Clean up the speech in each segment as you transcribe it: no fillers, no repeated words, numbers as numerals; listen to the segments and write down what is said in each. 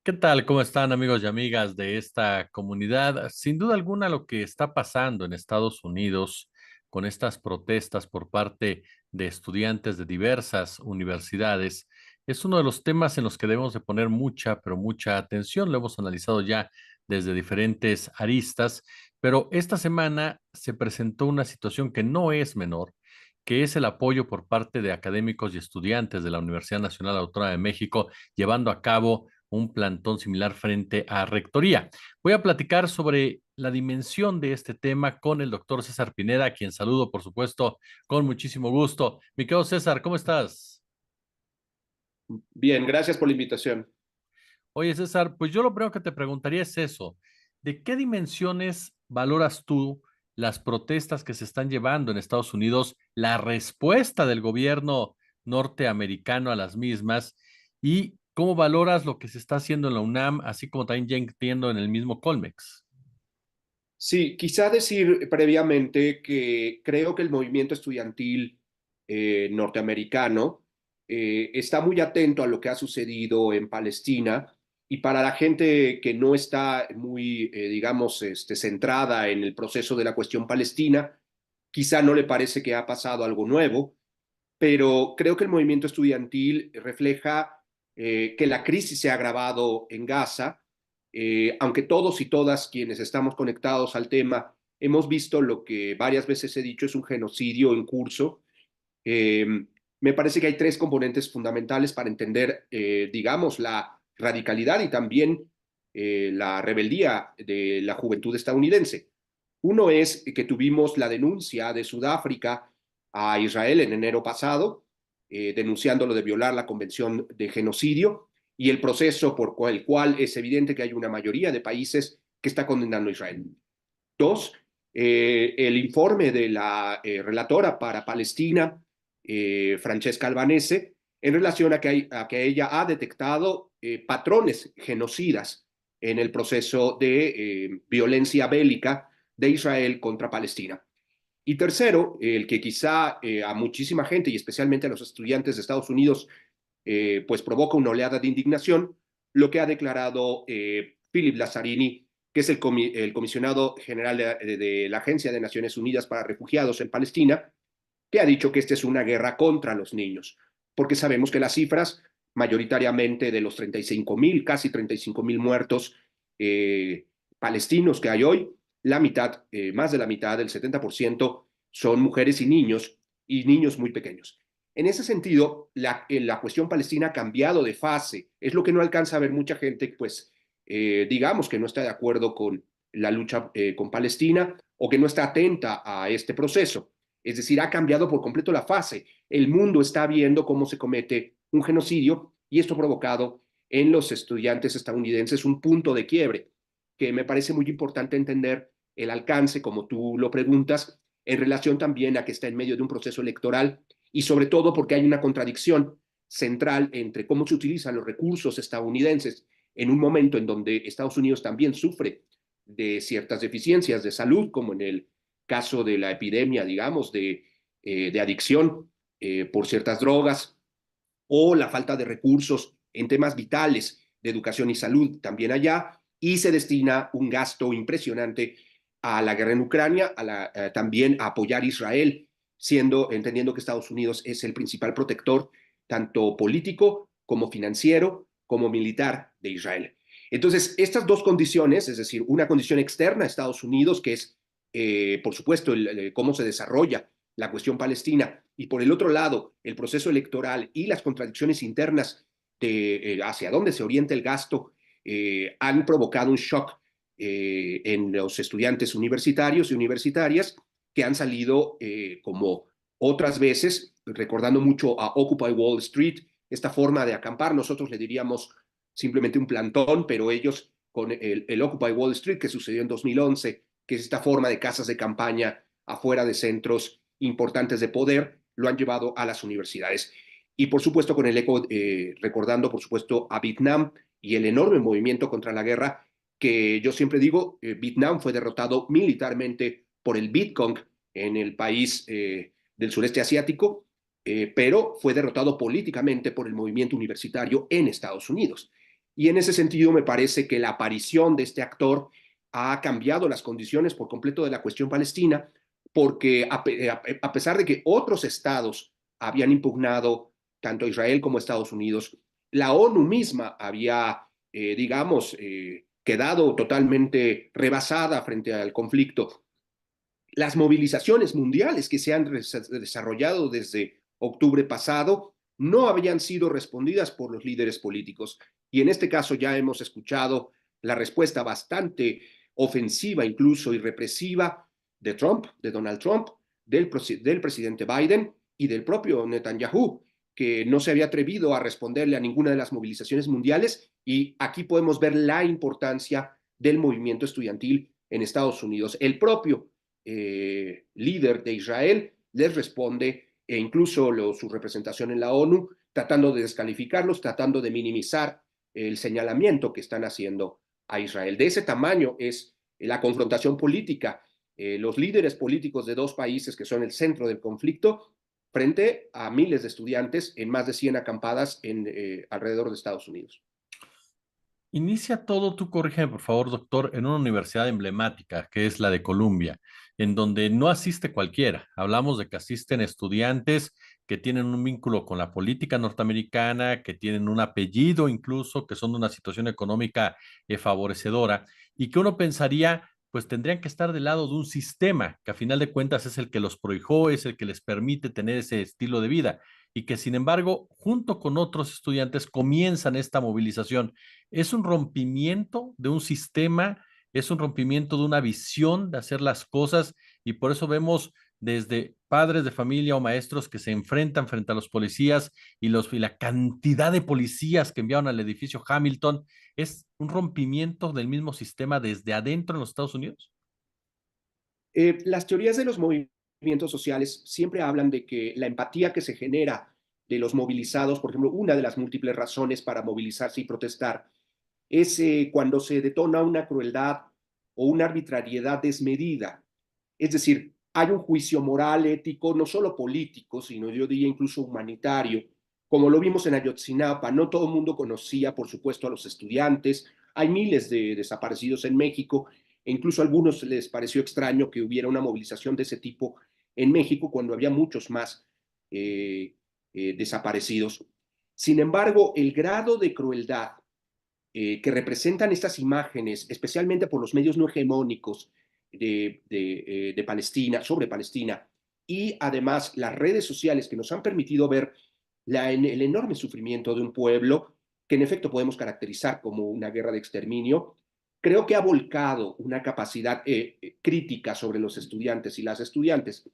¿Qué tal? ¿Cómo están amigos y amigas de esta comunidad? Sin duda alguna lo que está pasando en Estados Unidos con estas protestas por parte de estudiantes de diversas universidades es uno de los temas en los que debemos de poner mucha, pero mucha atención. Lo hemos analizado ya desde diferentes aristas, pero esta semana se presentó una situación que no es menor, que es el apoyo por parte de académicos y estudiantes de la Universidad Nacional Autónoma de México llevando a cabo un plantón similar frente a Rectoría. Voy a platicar sobre la dimensión de este tema con el doctor César Pineda, a quien saludo, por supuesto, con muchísimo gusto. Mi querido César, ¿cómo estás? Bien, gracias por la invitación. Oye, César, pues yo lo primero que te preguntaría es eso. ¿De qué dimensiones valoras tú las protestas que se están llevando en Estados Unidos, la respuesta del gobierno norteamericano a las mismas y cómo valoras lo que se está haciendo en la UNAM, así como también ya entiendo en el mismo Colmex? Sí, quizá decir previamente que creo que el movimiento estudiantil norteamericano está muy atento a lo que ha sucedido en Palestina y para la gente que no está muy, digamos, centrada en el proceso de la cuestión palestina, quizá no le parece que ha pasado algo nuevo, pero creo que el movimiento estudiantil refleja que la crisis se ha agravado en Gaza, aunque todos y todas quienes estamos conectados al tema hemos visto lo que varias veces he dicho es un genocidio en curso. eh, Me parece que hay tres componentes fundamentales para entender, digamos, la radicalidad y también la rebeldía de la juventud estadounidense. Uno es que tuvimos la denuncia de Sudáfrica a Israel en enero pasado, denunciándolo de violar la Convención de Genocidio y el proceso por el cual es evidente que hay una mayoría de países que está condenando a Israel. Dos, el informe de la relatora para Palestina, Francesca Albanese, en relación a que ella ha detectado patrones genocidas en el proceso de violencia bélica de Israel contra Palestina. Y tercero, el que quizá a muchísima gente y especialmente a los estudiantes de Estados Unidos pues provoca una oleada de indignación, lo que ha declarado Philip Lazzarini, que es el comisionado general de la Agencia de Naciones Unidas para Refugiados en Palestina, que ha dicho que esta es una guerra contra los niños, porque sabemos que las cifras, mayoritariamente de los 35.000, casi 35.000 muertos palestinos que hay hoy, la mitad, más de la mitad, el 70%, son mujeres y niños muy pequeños. En ese sentido, la cuestión palestina ha cambiado de fase. Es lo que no alcanza a ver mucha gente, pues, digamos que no está de acuerdo con la lucha con Palestina o que no está atenta a este proceso. Es decir, ha cambiado por completo la fase. El mundo está viendo cómo se comete un genocidio y esto ha provocado en los estudiantes estadounidenses un punto de quiebre que me parece muy importante entender el alcance, como tú lo preguntas, en relación también a que está en medio de un proceso electoral y sobre todo porque hay una contradicción central entre cómo se utilizan los recursos estadounidenses en un momento en donde Estados Unidos también sufre de ciertas deficiencias de salud, como en el caso de la epidemia, digamos, de adicción por ciertas drogas, o la falta de recursos en temas vitales de educación y salud también allá, y se destina un gasto impresionante a la guerra en Ucrania, también a apoyar a Israel, entendiendo que Estados Unidos es el principal protector, tanto político como financiero, como militar de Israel. Entonces, estas dos condiciones, es decir, una condición externa a Estados Unidos, que es, por supuesto, cómo se desarrolla la cuestión palestina, y por el otro lado, el proceso electoral y las contradicciones internas de hacia dónde se orienta el gasto, han provocado un shock en los estudiantes universitarios y universitarias que han salido como otras veces, recordando mucho a Occupy Wall Street, esta forma de acampar, nosotros le diríamos simplemente un plantón, pero ellos con el Occupy Wall Street que sucedió en 2011, que es esta forma de casas de campaña afuera de centros importantes de poder, lo han llevado a las universidades. Y por supuesto con el eco, recordando por supuesto a Vietnam y el enorme movimiento contra la guerra, que yo siempre digo, Vietnam fue derrotado militarmente por el Vietcong en el país del sureste asiático, pero fue derrotado políticamente por el movimiento universitario en Estados Unidos. Y en ese sentido me parece que la aparición de este actor ha cambiado las condiciones por completo de la cuestión palestina, porque a pesar de que otros estados habían impugnado, tanto Israel como Estados Unidos, la ONU misma había, quedado totalmente rebasada frente al conflicto. Las movilizaciones mundiales que se han desarrollado desde octubre pasado no habían sido respondidas por los líderes políticos. Y en este caso ya hemos escuchado la respuesta bastante ofensiva, incluso y represiva de Trump, de Donald Trump, del presidente Biden y del propio Netanyahu, que no se había atrevido a responderle a ninguna de las movilizaciones mundiales. Y aquí podemos ver la importancia del movimiento estudiantil en Estados Unidos. El propio líder de Israel les responde, e incluso su representación en la ONU, tratando de descalificarlos, tratando de minimizar el señalamiento que están haciendo a Israel. De ese tamaño es la confrontación política, los líderes políticos de dos países que son el centro del conflicto, frente a miles de estudiantes en más de 100 acampadas alrededor de Estados Unidos. Inicia todo, tú corrígeme por favor, doctor, en una universidad emblemática que es la de Columbia, en donde no asiste cualquiera. Hablamos de que asisten estudiantes que tienen un vínculo con la política norteamericana, que tienen un apellido incluso, que son de una situación económica favorecedora y que uno pensaría, pues tendrían que estar del lado de un sistema que a final de cuentas es el que los prohijó, es el que les permite tener ese estilo de vida y que sin embargo, junto con otros estudiantes, comienzan esta movilización. Es un rompimiento de un sistema, es un rompimiento de una visión de hacer las cosas y por eso vemos desde padres de familia o maestros que se enfrentan frente a los policías y la cantidad de policías que enviaron al edificio Hamilton. Es un rompimiento del mismo sistema desde adentro en los Estados Unidos. Las teorías de los movimientos sociales siempre hablan de que la empatía que se genera de los movilizados, por ejemplo, una de las múltiples razones para movilizarse y protestar, es cuando se detona una crueldad o una arbitrariedad desmedida. Es decir, hay un juicio moral, ético, no solo político, sino yo diría incluso humanitario. Como lo vimos en Ayotzinapa, no todo el mundo conocía, por supuesto, a los estudiantes. Hay miles de desaparecidos en México e incluso a algunos les pareció extraño que hubiera una movilización de ese tipo en México cuando había muchos más desaparecidos. Sin embargo, el grado de crueldad que representan estas imágenes, especialmente por los medios no hegemónicos de Palestina, sobre Palestina, y además las redes sociales que nos han permitido ver el enorme sufrimiento de un pueblo, que en efecto podemos caracterizar como una guerra de exterminio, creo que ha volcado una capacidad crítica sobre los estudiantes y las estudiantes,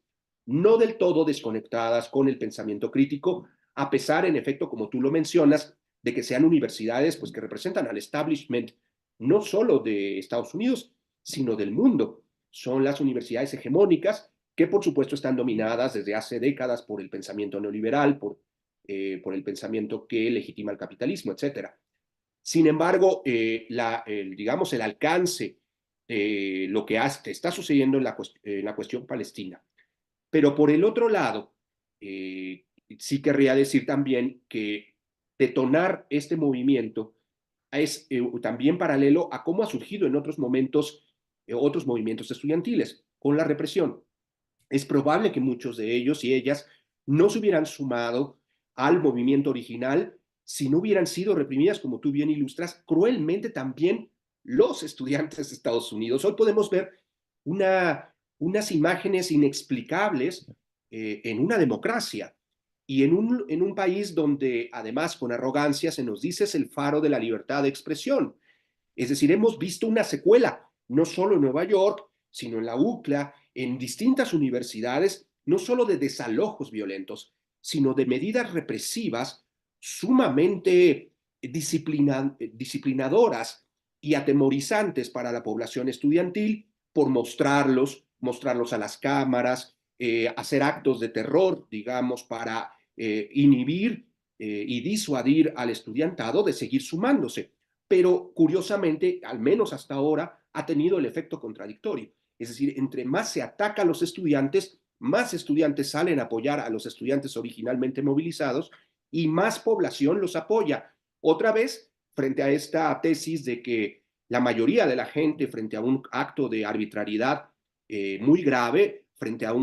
no del todo desconectadas con el pensamiento crítico, a pesar, en efecto, como tú lo mencionas, de que sean universidades pues, que representan al establishment no solo de Estados Unidos, sino del mundo. Son las universidades hegemónicas que por supuesto están dominadas desde hace décadas por el pensamiento neoliberal, por el pensamiento que legitima el capitalismo, etcétera. Sin embargo, digamos, el alcance de lo que está sucediendo en la cuestión palestina. Pero por el otro lado, sí querría decir también que detonar este movimiento es también paralelo a cómo ha surgido en otros momentos, otros movimientos estudiantiles con la represión. Es probable que muchos de ellos y ellas no se hubieran sumado al movimiento original si no hubieran sido reprimidas, como tú bien ilustras, cruelmente también los estudiantes de Estados Unidos. Hoy podemos ver unas imágenes inexplicables en una democracia y en un país donde además con arrogancia se nos dice es el faro de la libertad de expresión. Es decir, hemos visto una secuela, no solo en Nueva York, sino en la UCLA, en distintas universidades, no solo de desalojos violentos, sino de medidas represivas sumamente disciplinadoras y atemorizantes para la población estudiantil por mostrarlos a las cámaras, hacer actos de terror, digamos, para inhibir y disuadir al estudiantado de seguir sumándose. Pero curiosamente, al menos hasta ahora, ha tenido el efecto contradictorio. Es decir, entre más se ataca a los estudiantes, más estudiantes salen a apoyar a los estudiantes originalmente movilizados y más población los apoya. Otra vez, frente a esta tesis de que la mayoría de la gente frente a un acto de arbitrariedad muy grave, frente a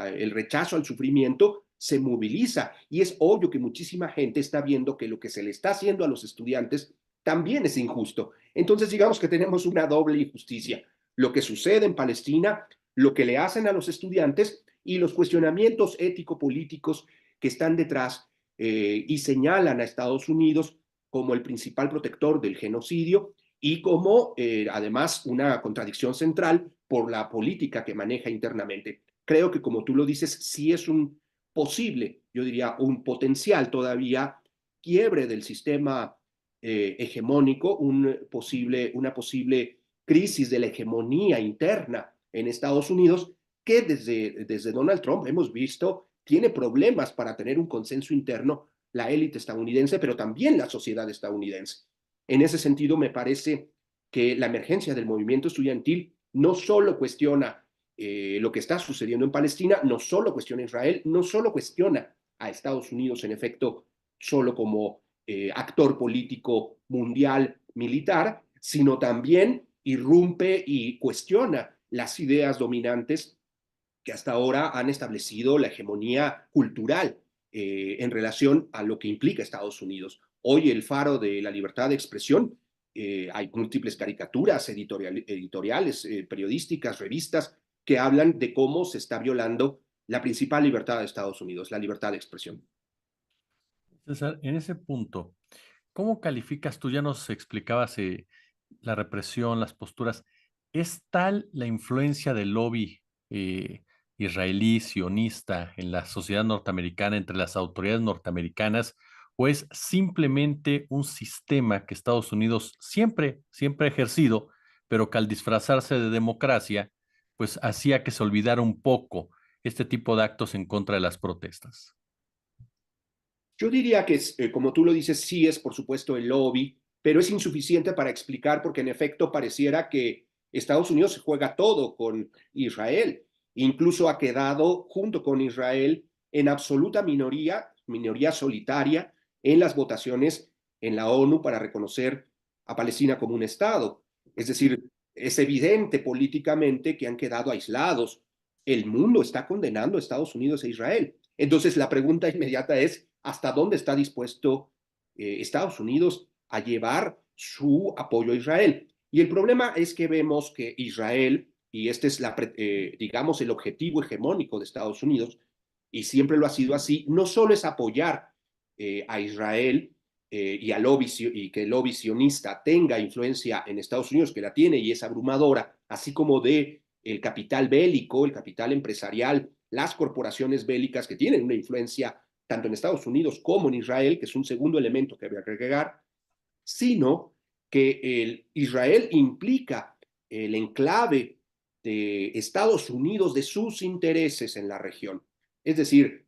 el rechazo al sufrimiento, se moviliza. Y es obvio que muchísima gente está viendo que lo que se le está haciendo a los estudiantes también es injusto. Entonces, digamos que tenemos una doble injusticia. Lo que sucede en Palestina, lo que le hacen a los estudiantes y los cuestionamientos ético-políticos que están detrás y señalan a Estados Unidos como el principal protector del genocidio y como además una contradicción central por la política que maneja internamente. Creo que como tú lo dices, sí es un posible, yo diría un potencial todavía quiebre del sistema hegemónico, una posible crisis de la hegemonía interna en Estados Unidos que desde Donald Trump hemos visto tiene problemas para tener un consenso interno la élite estadounidense, pero también la sociedad estadounidense. En ese sentido, me parece que la emergencia del movimiento estudiantil no solo cuestiona lo que está sucediendo en Palestina, no solo cuestiona a Israel, no solo cuestiona a Estados Unidos, en efecto, solo como actor político mundial militar, sino también irrumpe y cuestiona las ideas dominantes que hasta ahora han establecido la hegemonía cultural en relación a lo que implica Estados Unidos. Hoy el faro de la libertad de expresión, hay múltiples caricaturas editoriales, periodísticas, revistas, que hablan de cómo se está violando la principal libertad de Estados Unidos, la libertad de expresión. César, en ese punto, ¿cómo calificas? Tú ya nos explicabas la represión, las posturas. ¿Es tal la influencia del lobby israelí, sionista en la sociedad norteamericana, entre las autoridades norteamericanas, o es simplemente un sistema que Estados Unidos siempre ha ejercido, pero que al disfrazarse de democracia, pues hacía que se olvidara un poco este tipo de actos en contra de las protestas? Yo diría que, como tú lo dices, sí es por supuesto el lobby, pero es insuficiente para explicar porque en efecto pareciera que Estados Unidos se juega todo con Israel. Incluso ha quedado junto con Israel en absoluta minoría solitaria en las votaciones en la ONU para reconocer a Palestina como un Estado. Es decir, es evidente políticamente que han quedado aislados. El mundo está condenando a Estados Unidos e Israel. Entonces la pregunta inmediata es, ¿hasta dónde está dispuesto Estados Unidos a llevar su apoyo a Israel? Y el problema es que vemos que Israel, y este es, digamos, el objetivo hegemónico de Estados Unidos, y siempre lo ha sido así, no solo es apoyar a Israel y que el lobby sionista tenga influencia en Estados Unidos, que la tiene y es abrumadora, así como de el capital bélico, el capital empresarial, las corporaciones bélicas que tienen una influencia tanto en Estados Unidos como en Israel, que es un segundo elemento que habría que agregar, sino que Israel implica el enclave de Estados Unidos de sus intereses en la región. Es decir,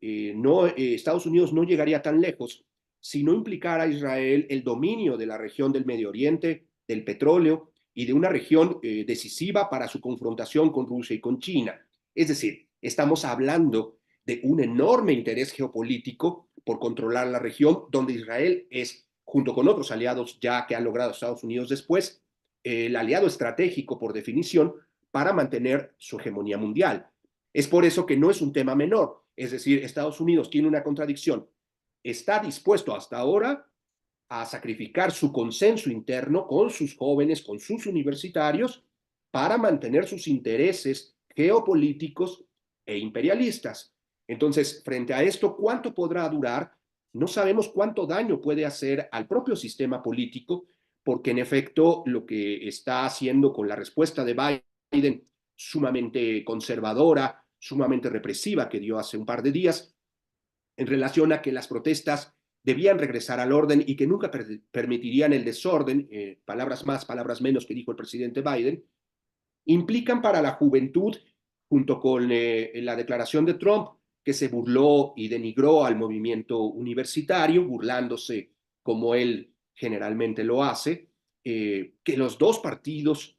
Estados Unidos no llegaría tan lejos si no implicara a Israel el dominio de la región del Medio Oriente, del petróleo y de una región decisiva para su confrontación con Rusia y con China. Es decir, estamos hablando de un enorme interés geopolítico por controlar la región, donde Israel es, junto con otros aliados ya que han logrado Estados Unidos después, el aliado estratégico por definición para mantener su hegemonía mundial. Es por eso que no es un tema menor. Es decir, Estados Unidos tiene una contradicción. Está dispuesto hasta ahora a sacrificar su consenso interno con sus jóvenes, con sus universitarios, para mantener sus intereses geopolíticos e imperialistas. Entonces, frente a esto, ¿cuánto podrá durar? No sabemos cuánto daño puede hacer al propio sistema político, porque en efecto lo que está haciendo con la respuesta de Biden, sumamente conservadora, sumamente represiva, que dio hace un par de días, en relación a que las protestas debían regresar al orden y que nunca permitirían el desorden, palabras más, palabras menos que dijo el presidente Biden, implican para la juventud, junto con la declaración de Trump, que se burló y denigró al movimiento universitario, burlándose como él generalmente lo hace, que los dos partidos,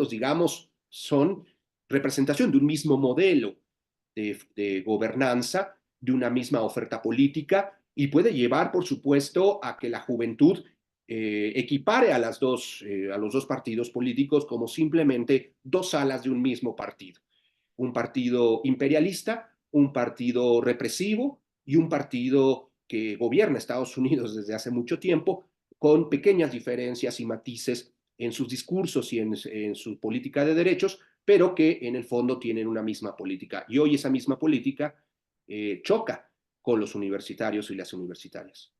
digamos, son representación de un mismo modelo de gobernanza de una misma oferta política y puede llevar, por supuesto, a que la juventud equipare a los dos partidos políticos como simplemente dos alas de un mismo partido. Un partido imperialista, un partido represivo y un partido que gobierna Estados Unidos desde hace mucho tiempo, con pequeñas diferencias y matices en sus discursos y en su política de derechos, pero que en el fondo tienen una misma política. Y hoy esa misma política choca con los universitarios y las universitarias.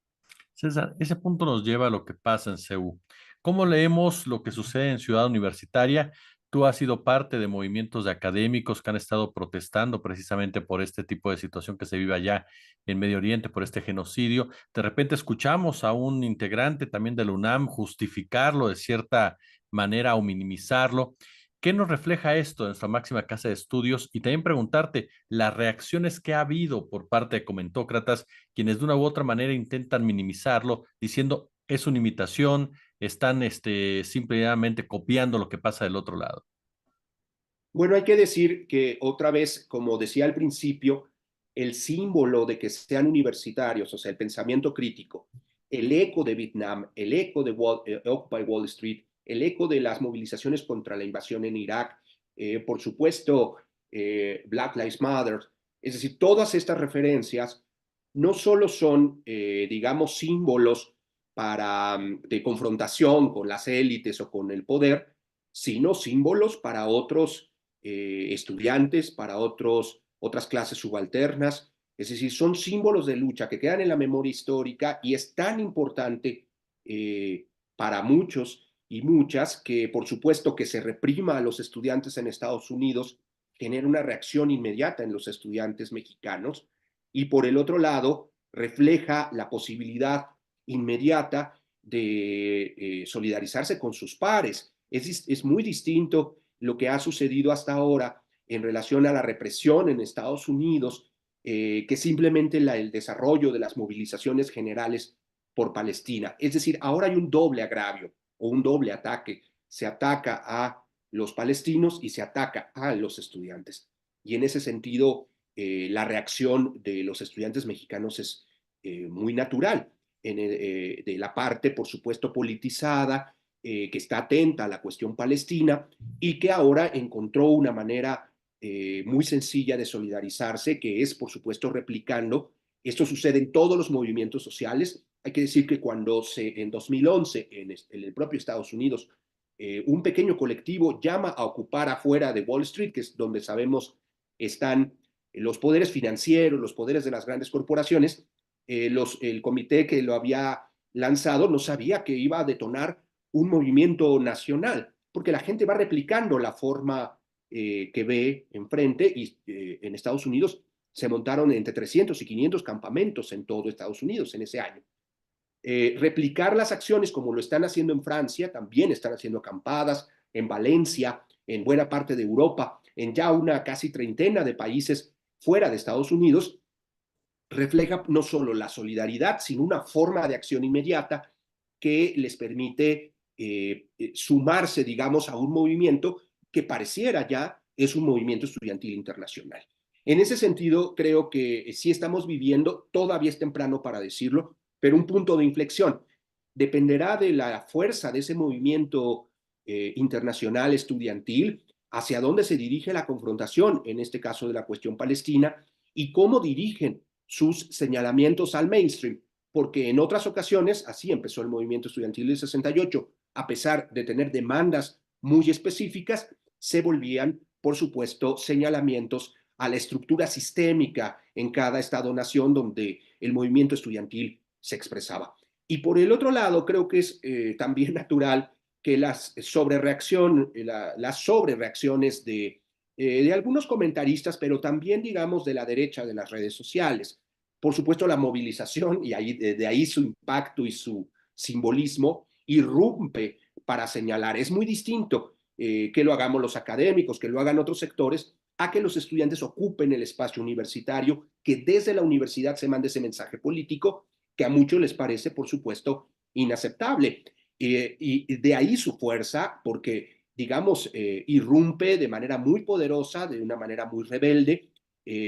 César, ese punto nos lleva a lo que pasa en CEU. ¿Cómo leemos lo que sucede en Ciudad Universitaria? Tú has sido parte de movimientos de académicos que han estado protestando precisamente por este tipo de situación que se vive allá en Medio Oriente, por este genocidio. De repente escuchamos a un integrante también de la UNAM justificarlo de cierta manera o minimizarlo. ¿Qué nos refleja esto en nuestra máxima casa de estudios? Y también preguntarte las reacciones que ha habido por parte de comentócratas, quienes de una u otra manera intentan minimizarlo, diciendo es una imitación, están simplemente copiando lo que pasa del otro lado. Bueno, hay que decir que otra vez, como decía al principio, el símbolo de que sean universitarios, o sea, el pensamiento crítico, el eco de Vietnam, el eco de Occupy Wall Street, el eco de las movilizaciones contra la invasión en Irak, por supuesto, Black Lives Matter, es decir, todas estas referencias no solo son, digamos, símbolos de confrontación con las élites o con el poder, sino símbolos para otros estudiantes, para otras clases subalternas. Es decir, son símbolos de lucha que quedan en la memoria histórica y es tan importante para muchos y muchas que, por supuesto, que se reprima a los estudiantes en Estados Unidos genera una reacción inmediata en los estudiantes mexicanos y, por el otro lado, refleja la posibilidad inmediata de solidarizarse con sus pares. Es muy distinto lo que ha sucedido hasta ahora en relación a la represión en Estados Unidos, que simplemente el desarrollo de las movilizaciones generales por Palestina. Es decir, ahora hay un doble agravio o un doble ataque. Se ataca a los palestinos y se ataca a los estudiantes. Y en ese sentido, la reacción de los estudiantes mexicanos es muy natural. De la parte, por supuesto, politizada, que está atenta a la cuestión palestina y que ahora encontró una manera muy sencilla de solidarizarse, que es, por supuesto, replicando. Esto sucede en todos los movimientos sociales. Hay que decir que cuando en 2011, en el propio Estados Unidos, un pequeño colectivo llama a ocupar afuera de Wall Street, que es donde sabemos están los poderes financieros, los poderes de las grandes corporaciones, el comité que lo había lanzado no sabía que iba a detonar un movimiento nacional, porque la gente va replicando la forma que ve enfrente y en Estados Unidos se montaron entre 300 y 500 campamentos en todo Estados Unidos en ese año. Replicar las acciones como lo están haciendo en Francia, también están haciendo acampadas en Valencia, en buena parte de Europa, en ya una casi treintena de países fuera de Estados Unidos, refleja no solo la solidaridad, sino una forma de acción inmediata que les permite sumarse, digamos, a un movimiento que pareciera ya es un movimiento estudiantil internacional. En ese sentido, creo que sí estamos viviendo, todavía es temprano para decirlo, pero un punto de inflexión. Dependerá de la fuerza de ese movimiento internacional estudiantil, hacia dónde se dirige la confrontación, en este caso de la cuestión palestina, y cómo dirigen sus señalamientos al mainstream, porque en otras ocasiones, así empezó el movimiento estudiantil del 68, a pesar de tener demandas muy específicas, se volvían, por supuesto, señalamientos a la estructura sistémica en cada estado-nación donde el movimiento estudiantil se expresaba. Y por el otro lado, creo que es también natural que las sobrereacciones de algunos comentaristas, pero también, digamos, de la derecha de las redes sociales. Por supuesto, la movilización, y de ahí su impacto y su simbolismo, irrumpe para señalar. Es muy distinto que lo hagamos los académicos, que lo hagan otros sectores, a que los estudiantes ocupen el espacio universitario, que desde la universidad se mande ese mensaje político que a muchos les parece, por supuesto, inaceptable. Y de ahí su fuerza, porque, digamos, irrumpe de manera muy poderosa, de una manera muy rebelde,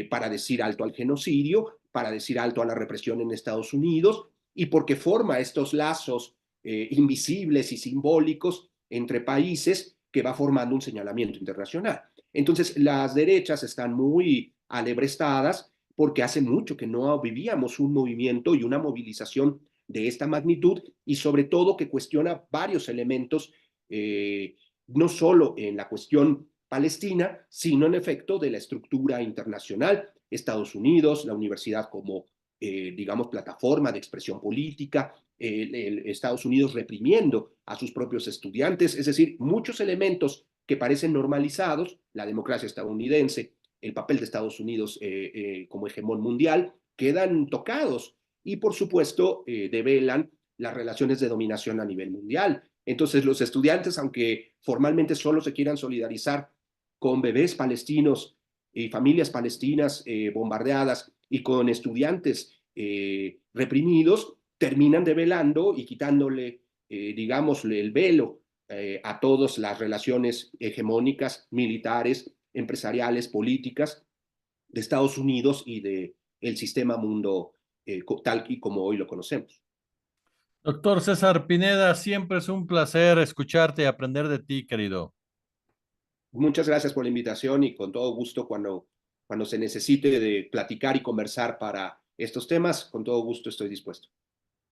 para decir alto al genocidio para decir alto a la represión en Estados Unidos y porque forma estos lazos invisibles y simbólicos entre países que va formando un señalamiento internacional. Entonces, las derechas están muy alebrestadas porque hace mucho que no vivíamos un movimiento y una movilización de esta magnitud y sobre todo que cuestiona varios elementos, no solo en la cuestión palestina, sino en efecto de la estructura internacional, Estados Unidos, la universidad como, digamos, plataforma de expresión política, Estados Unidos reprimiendo a sus propios estudiantes, es decir, muchos elementos que parecen normalizados, la democracia estadounidense, el papel de Estados Unidos como hegemón mundial, quedan tocados y por supuesto develan las relaciones de dominación a nivel mundial. Entonces los estudiantes, aunque formalmente solo se quieran solidarizar con bebés palestinos y familias palestinas bombardeadas y con estudiantes reprimidos, terminan develando y quitándole, digamos, el velo a todas las relaciones hegemónicas, militares, empresariales, políticas de Estados Unidos y de el sistema mundo tal y como hoy lo conocemos. Doctor César Pineda, siempre es un placer escucharte y aprender de ti, querido. Muchas gracias por la invitación y con todo gusto cuando se necesite de platicar y conversar para estos temas, con todo gusto estoy dispuesto.